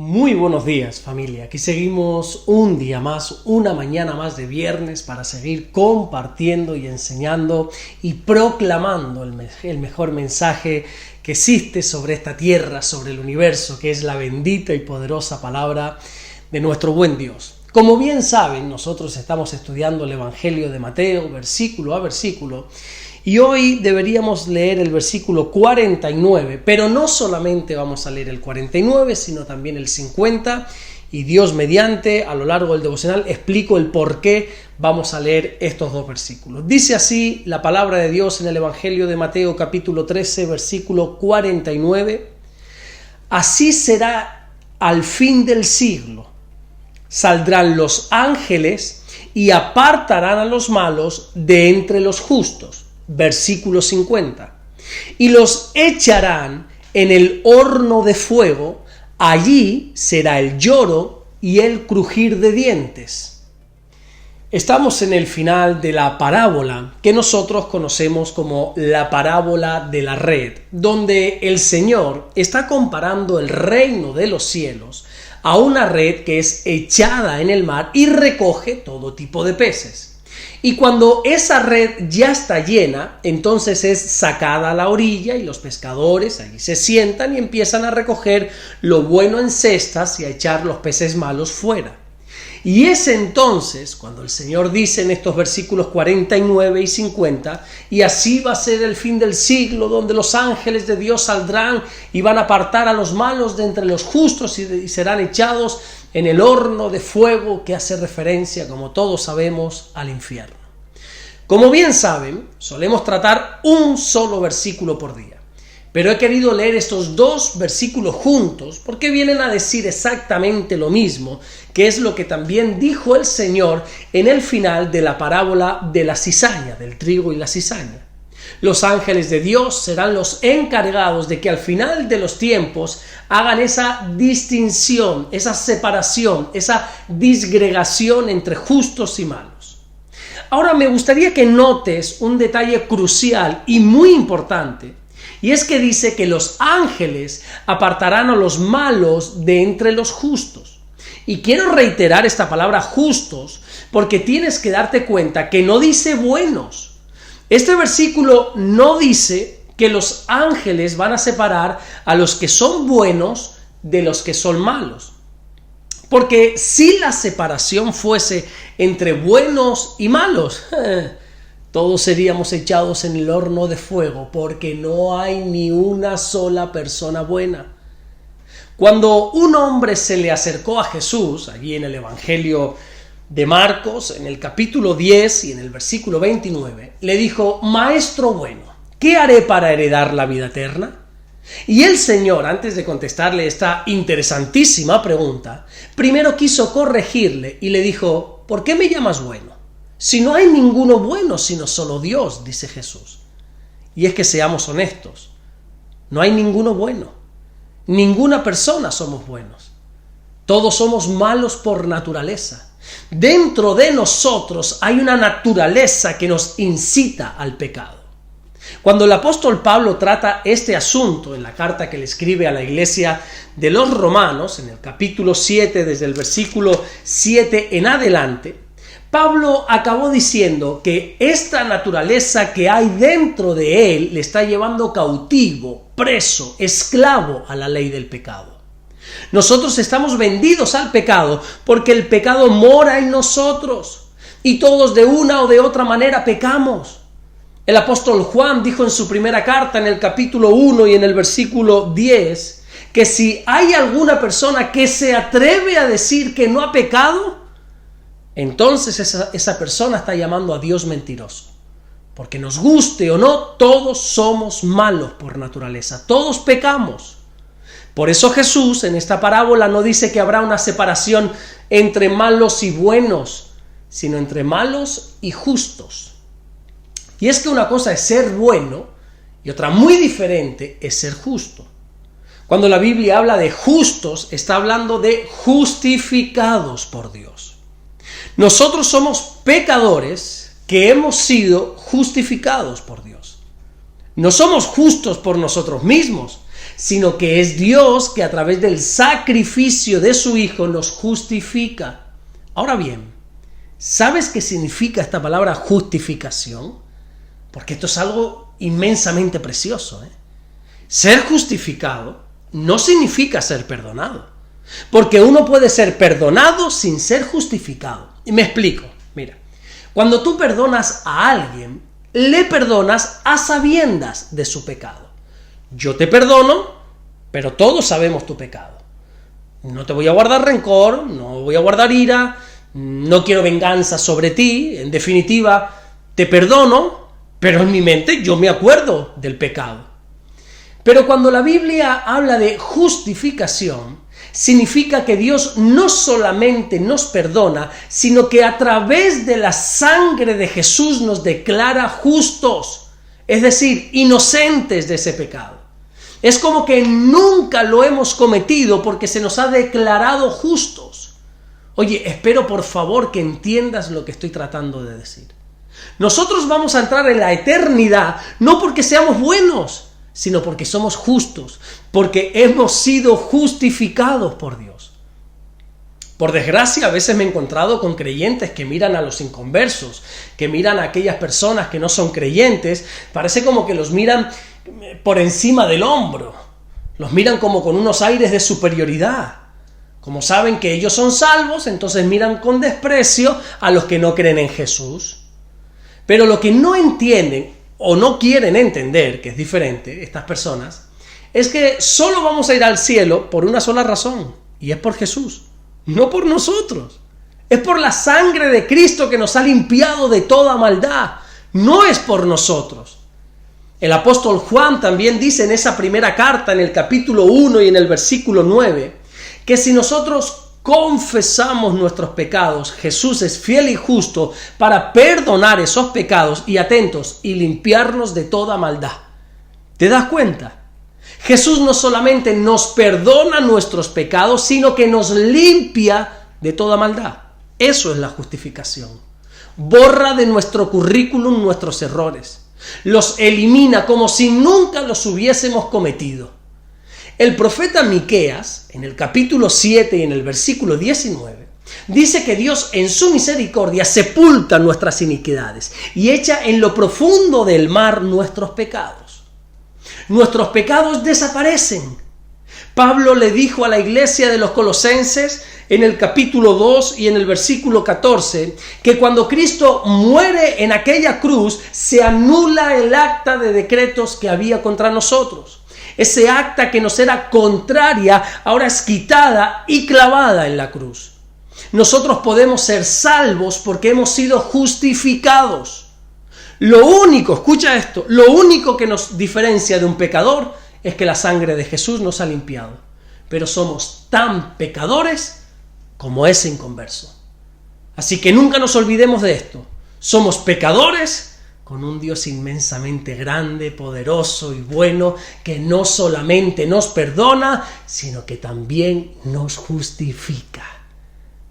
Muy buenos días, familia. Aquí seguimos un día más, una mañana más de viernes para seguir compartiendo y enseñando y proclamando el mejor mensaje que existe sobre esta tierra, sobre el universo, que es la bendita y poderosa palabra de nuestro buen Dios. Como bien saben, nosotros estamos estudiando el Evangelio de Mateo, versículo a versículo, y hoy deberíamos leer el versículo 49, pero no solamente vamos a leer el 49, sino también el 50, y Dios mediante, a lo largo del devocional, explico el por qué vamos a leer estos dos versículos. Dice así la palabra de Dios en el Evangelio de Mateo, capítulo 13, versículo 49. Así será al fin del siglo. Saldrán los ángeles y apartarán a los malos de entre los justos. Versículo 50. Y los echarán en el horno de fuego, allí será el lloro y el crujir de dientes. Estamos en el final de la parábola que nosotros conocemos como la parábola de la red, donde el Señor está comparando el reino de los cielos a una red que es echada en el mar y recoge todo tipo de peces. Y cuando esa red ya está llena, entonces es sacada a la orilla y los pescadores allí se sientan y empiezan a recoger lo bueno en cestas y a echar los peces malos fuera. Y es entonces cuando el Señor dice en estos versículos 49 y 50, y así va a ser el fin del siglo, donde los ángeles de Dios saldrán y van a apartar a los malos de entre los justos y serán echados en el horno de fuego, que hace referencia, como todos sabemos, al infierno. Como bien saben, solemos tratar un solo versículo por día, pero he querido leer estos dos versículos juntos porque vienen a decir exactamente lo mismo, que es lo que también dijo el Señor en el final de la parábola de la cizaña, del trigo y la cizaña. Los ángeles de Dios serán los encargados de que al final de los tiempos hagan esa distinción, esa separación, esa disgregación entre justos y malos. Ahora me gustaría que notes un detalle crucial y muy importante, y es que dice que los ángeles apartarán a los malos de entre los justos. Y quiero reiterar esta palabra justos porque tienes que darte cuenta que no dice buenos. Este versículo no dice que los ángeles van a separar a los que son buenos de los que son malos. Porque si la separación fuese entre buenos y malos, todos seríamos echados en el horno de fuego, porque no hay ni una sola persona buena. Cuando un hombre se le acercó a Jesús, allí en el Evangelio de Marcos, en el capítulo 10 y en el versículo 29, le dijo: Maestro bueno, ¿qué haré para heredar la vida eterna? Y el Señor, antes de contestarle esta interesantísima pregunta, primero quiso corregirle y le dijo: ¿por qué me llamas bueno? Si no hay ninguno bueno sino solo Dios, dice Jesús. Y es que seamos honestos, no hay ninguno bueno, ninguna persona somos buenos, todos somos malos por naturaleza. Dentro de nosotros hay una naturaleza que nos incita al pecado. Cuando el apóstol Pablo trata este asunto en la carta que le escribe a la iglesia de los Romanos, en el capítulo 7, desde el versículo 7 en adelante, Pablo acabó diciendo que esta naturaleza que hay dentro de él le está llevando cautivo, preso, esclavo a la ley del pecado. Nosotros estamos vendidos al pecado porque el pecado mora en nosotros y todos de una o de otra manera pecamos. El apóstol Juan dijo en su primera carta, en el capítulo 1 y en el versículo 10, que si hay alguna persona que se atreve a decir que no ha pecado, entonces esa persona está llamando a Dios mentiroso. Porque nos guste o no, todos somos malos por naturaleza, todos pecamos. Por eso Jesús en esta parábola no dice que habrá una separación entre malos y buenos, sino entre malos y justos. Y es que una cosa es ser bueno y otra muy diferente es ser justo. Cuando la Biblia habla de justos, está hablando de justificados por Dios. Nosotros somos pecadores que hemos sido justificados por Dios. No somos justos por nosotros mismos, sino que es Dios que a través del sacrificio de su Hijo nos justifica. Ahora bien, ¿sabes qué significa esta palabra justificación? Porque esto es algo inmensamente precioso, Ser justificado no significa ser perdonado, porque uno puede ser perdonado sin ser justificado. Y me explico, mira, cuando tú perdonas a alguien, le perdonas a sabiendas de su pecado. Yo te perdono, pero todos sabemos tu pecado. No te voy a guardar rencor, no voy a guardar ira, no quiero venganza sobre ti, en definitiva, te perdono, pero en mi mente yo me acuerdo del pecado. Pero cuando la Biblia habla de justificación, significa que Dios no solamente nos perdona, sino que a través de la sangre de Jesús nos declara justos, es decir, inocentes de ese pecado. Es como que nunca lo hemos cometido porque se nos ha declarado justos. Oye, espero por favor que entiendas lo que estoy tratando de decir. Nosotros vamos a entrar en la eternidad no porque seamos buenos, sino porque somos justos, porque hemos sido justificados por Dios. Por desgracia, a veces me he encontrado con creyentes que miran a los inconversos, que miran a aquellas personas que no son creyentes, parece como que los miran por encima del hombro, los miran como con unos aires de superioridad. Como saben que ellos son salvos, entonces miran con desprecio a los que no creen en Jesús. Pero lo que no entienden o no quieren entender, que es diferente, estas personas, es que solo vamos a ir al cielo por una sola razón, y es por Jesús, no por nosotros. Es por la sangre de Cristo que nos ha limpiado de toda maldad, no es por nosotros. El apóstol Juan también dice en esa primera carta, en el capítulo 1 y en el versículo 9, que si nosotros confesamos nuestros pecados, Jesús es fiel y justo para perdonar esos pecados y atentos y limpiarnos de toda maldad. ¿Te das cuenta? Jesús no solamente nos perdona nuestros pecados, sino que nos limpia de toda maldad. Eso es la justificación. Borra de nuestro currículum nuestros errores. Los elimina como si nunca los hubiésemos cometido. El profeta Miqueas, en el capítulo 7 y en el versículo 19, dice que Dios en su misericordia sepulta nuestras iniquidades y echa en lo profundo del mar nuestros pecados. Nuestros pecados desaparecen. Pablo le dijo a la iglesia de los Colosenses en el capítulo 2 y en el versículo 14 que cuando Cristo muere en aquella cruz se anula el acta de decretos que había contra nosotros. Ese acta que nos era contraria ahora es quitada y clavada en la cruz. Nosotros podemos ser salvos porque hemos sido justificados. Lo único, escucha esto, lo único que nos diferencia de un pecador es que la sangre de Jesús nos ha limpiado. Pero somos tan pecadores como ese inconverso. Así que nunca nos olvidemos de esto. Somos pecadores con un Dios inmensamente grande, poderoso y bueno, que no solamente nos perdona, sino que también nos justifica.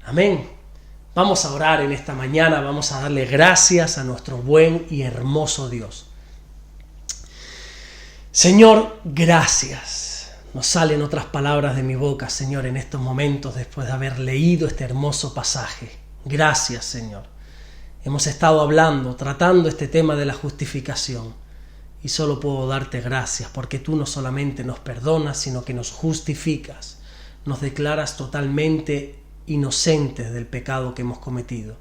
Amén. Vamos a orar en esta mañana, vamos a darle gracias a nuestro buen y hermoso Dios. Señor, gracias. Nos salen otras palabras de mi boca, Señor, en estos momentos después de haber leído este hermoso pasaje. Gracias, Señor. Hemos estado hablando, tratando este tema de la justificación y solo puedo darte gracias porque tú no solamente nos perdonas, sino que nos justificas, nos declaras totalmente inocentes del pecado que hemos cometido.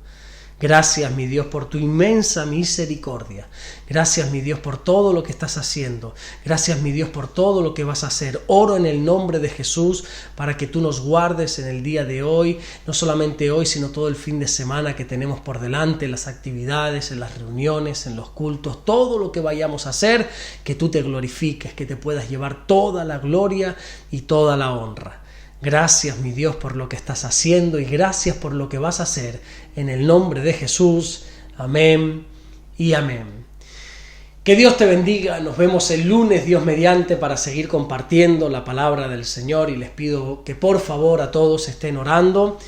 Gracias, mi Dios, por tu inmensa misericordia. Gracias, mi Dios, por todo lo que estás haciendo. Gracias, mi Dios, por todo lo que vas a hacer. Oro en el nombre de Jesús para que tú nos guardes en el día de hoy, no solamente hoy, sino todo el fin de semana que tenemos por delante, las actividades, en las reuniones, en los cultos, todo lo que vayamos a hacer, que tú te glorifiques, que te puedas llevar toda la gloria y toda la honra. Gracias, mi Dios, por lo que estás haciendo y gracias por lo que vas a hacer. En el nombre de Jesús. Amén y amén. Que Dios te bendiga. Nos vemos el lunes, Dios mediante, para seguir compartiendo la palabra del Señor. Y les pido que por favor a todos estén orando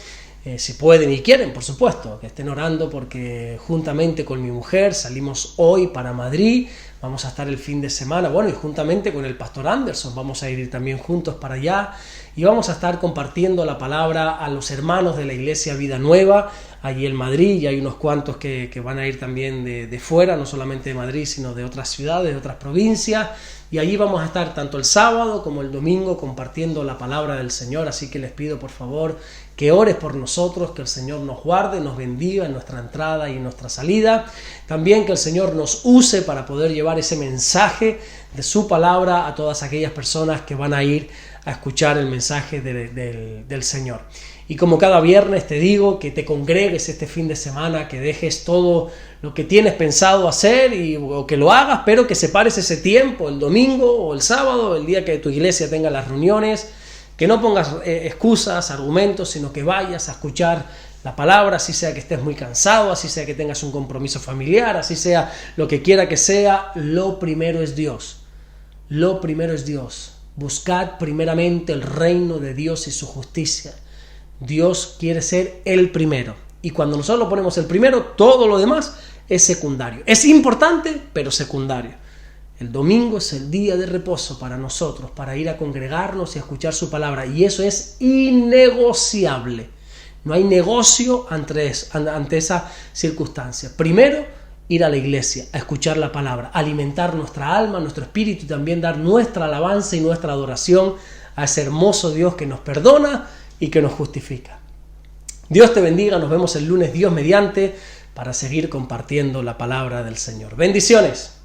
si pueden y quieren, por supuesto, que estén orando, porque juntamente con mi mujer salimos hoy para Madrid, vamos a estar el fin de semana, bueno, y juntamente con el pastor Anderson vamos a ir también juntos para allá, y vamos a estar compartiendo la palabra a los hermanos de la Iglesia Vida Nueva, allí en Madrid, y hay unos cuantos que van a ir también de fuera, no solamente de Madrid, sino de otras ciudades, de otras provincias, y allí vamos a estar tanto el sábado como el domingo compartiendo la palabra del Señor, así que les pido por favor que ores por nosotros, que el Señor nos guarde, nos bendiga en nuestra entrada y en nuestra salida, también que el Señor nos use para poder llevar ese mensaje de su palabra a todas aquellas personas que van a ir a escuchar el mensaje del Señor. Y como cada viernes te digo que te congregues este fin de semana, que dejes todo lo que tienes pensado hacer o que lo hagas, pero que separes ese tiempo, el domingo o el sábado, el día que tu iglesia tenga las reuniones, que no pongas excusas, argumentos, sino que vayas a escuchar la palabra, así sea que estés muy cansado, así sea que tengas un compromiso familiar, así sea lo que quiera que sea, lo primero es Dios. Lo primero es Dios. Buscad primeramente el reino de Dios y su justicia. Dios quiere ser el primero. Y cuando nosotros lo ponemos el primero, todo lo demás es secundario. Es importante, pero secundario. El domingo es el día de reposo para nosotros, para ir a congregarnos y a escuchar su palabra. Y eso es innegociable. No hay negocio ante esa circunstancia. Primero, ir a la iglesia, a escuchar la palabra, alimentar nuestra alma, nuestro espíritu y también dar nuestra alabanza y nuestra adoración a ese hermoso Dios que nos perdona y que nos justifica. Dios te bendiga, nos vemos el lunes, Dios mediante, para seguir compartiendo la palabra del Señor. Bendiciones.